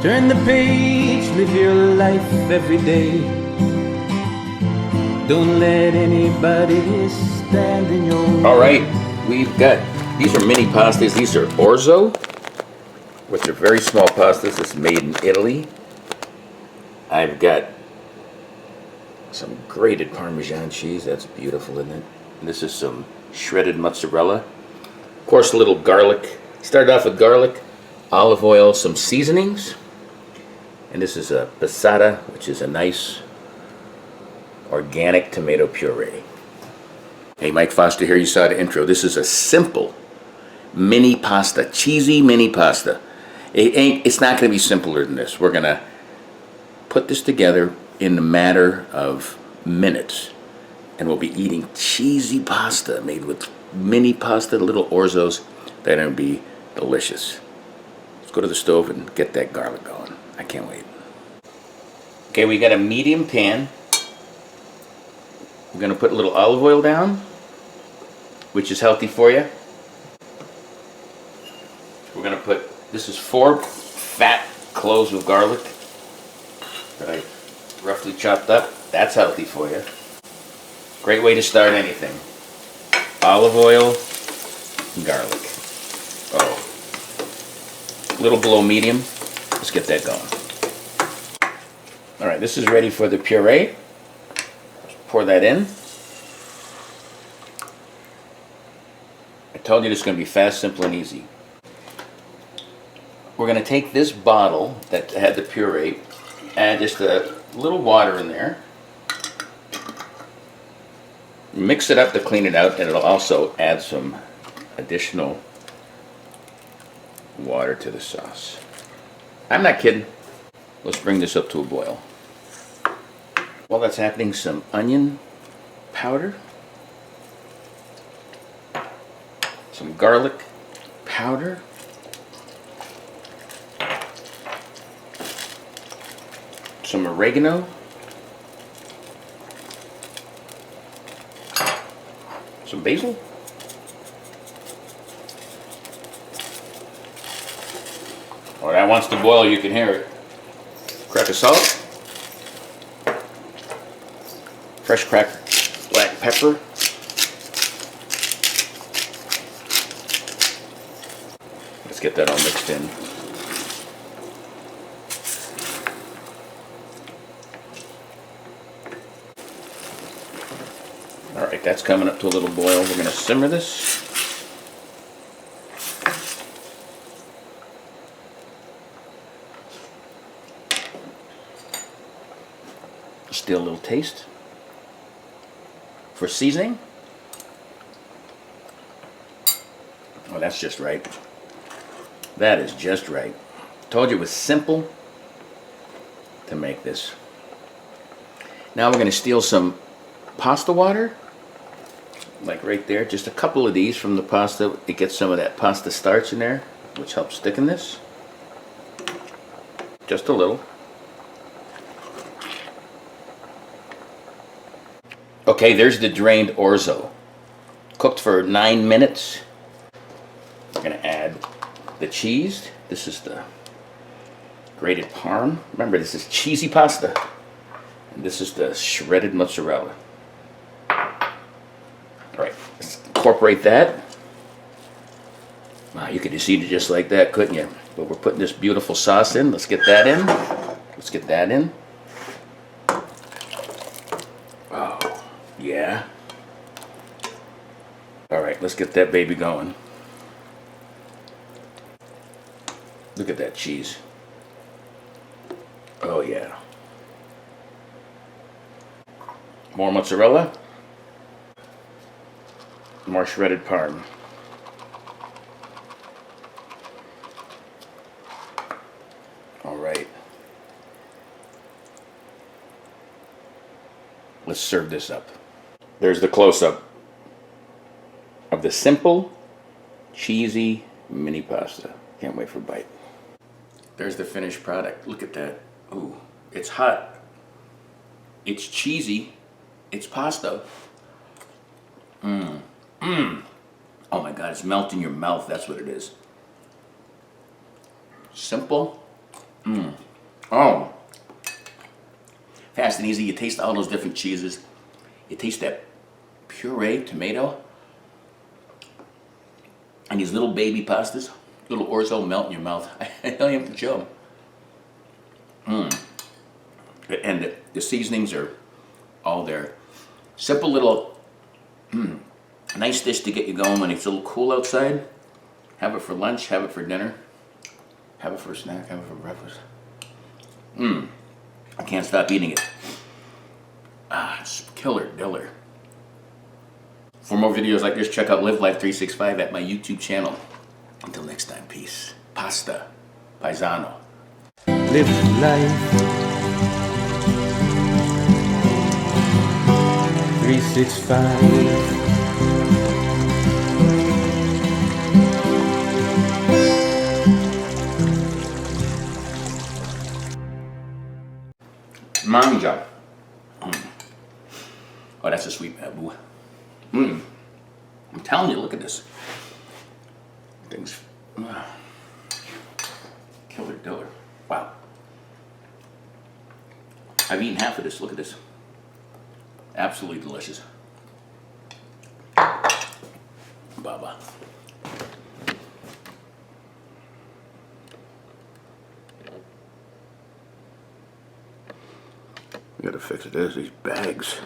Turn the page, live your life every day. Don't let anybody stand in your way. All right, we've got, these are mini pastas. These are orzo, which are very small pastas. It's made in Italy. I've got some grated Parmesan cheese. That's beautiful, isn't it? And this is some shredded mozzarella. Of course, a little garlic. Started off with garlic, olive oil, some seasonings. And this is a passata, which is a nice organic tomato puree. Hey, Mike Foster here. You saw the intro. This is a simple mini pasta, cheesy mini pasta. It's not going to be simpler than this. We're going to put this together in a matter of minutes, and we'll be eating cheesy pasta made with mini pasta, little orzos. They're going to be delicious. Let's go to the stove and get that garlic going. I can't wait. Okay, we got a medium pan. We're going to put a little olive oil down, which is healthy for you. We're going to put, this is 4 fat cloves of garlic that I roughly chopped up. That's healthy for you. Great way to start anything. Olive oil and garlic. Oh. A little below medium. Let's get that going. All right, this is ready for the puree. Let's pour that in. I told you this is going to be fast, simple, and easy. We're going to take this bottle that had the puree, add just a little water in there. Mix it up to clean it out, and it'll also add some additional water to the sauce. I'm not kidding. Let's bring this up to a boil. While that's happening, some onion powder, some garlic powder, some oregano, some basil, when that wants to boil, you can hear it. Crack of salt, fresh cracked black pepper, let's get that all mixed in. All right, that's coming up to a little boil. We're going to simmer this. Still a little taste. For seasoning. Oh, that's just right. That is just right. Told you it was simple to make this. Now we're going to steal some pasta water. Like right there, just a couple of these from the pasta. It gets some of that pasta starch in there, which helps thicken this. Just a little. Okay, there's the drained orzo. Cooked for 9 minutes. We're gonna add the cheese. This is the grated parm. Remember, this is cheesy pasta. And this is the shredded mozzarella. All right, let's incorporate that. Wow, you could just eat it just like that, couldn't you? But we're putting this beautiful sauce in. Let's get that in. Let's get that in. Oh, yeah. All right, let's get that baby going. Look at that cheese. Oh, yeah. More mozzarella. More shredded parm. All right. Let's serve this up. There's the close-up of the simple, cheesy mini pasta. Can't wait for a bite. There's the finished product. Look at that. Ooh, it's hot. It's cheesy. It's pasta. Oh my God, it's melting your mouth. That's what it is. Simple, Oh, fast and easy. You taste all those different cheeses. You taste that puree tomato. And these little baby pastas, little orzo melt in your mouth. I don't even have to show them. And the seasonings are all there. Simple little, nice dish to get you going when it's a little cool outside. Have it for lunch, have it for dinner, have it for a snack, have it for breakfast. I can't stop eating it. It's killer diller. For more videos like this, check out Live Life 365 at my YouTube channel. Until next time, peace. Pasta. Paisano. Live life 365. Manja. Oh, that's a sweet babu. I'm telling you, look at this. Things. Killer diller. Wow. I've eaten half of this. Look at this. Absolutely delicious. Baba. We gotta fix this. These bags.